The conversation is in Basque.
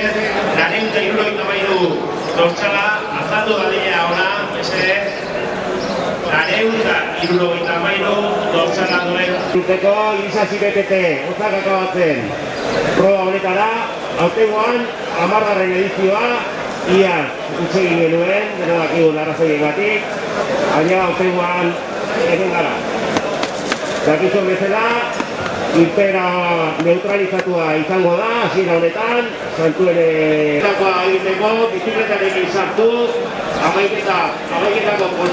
mesedez, 973 dortsala azaldu dadila ona, mesedez, 973 dortsala duen. Urteko irisasi betete, otzak akabatzen. Proba honetara, aurtengoan 10. edizioa, ia utxegin genuen, deno dakigun arrazoiengatik, baina aurtengoan egin gara. Dakizuen bezala, irtera neutralizatua izango da, hasiera honetan, santuere egiteko, bizikletarekin sartu, amaiketako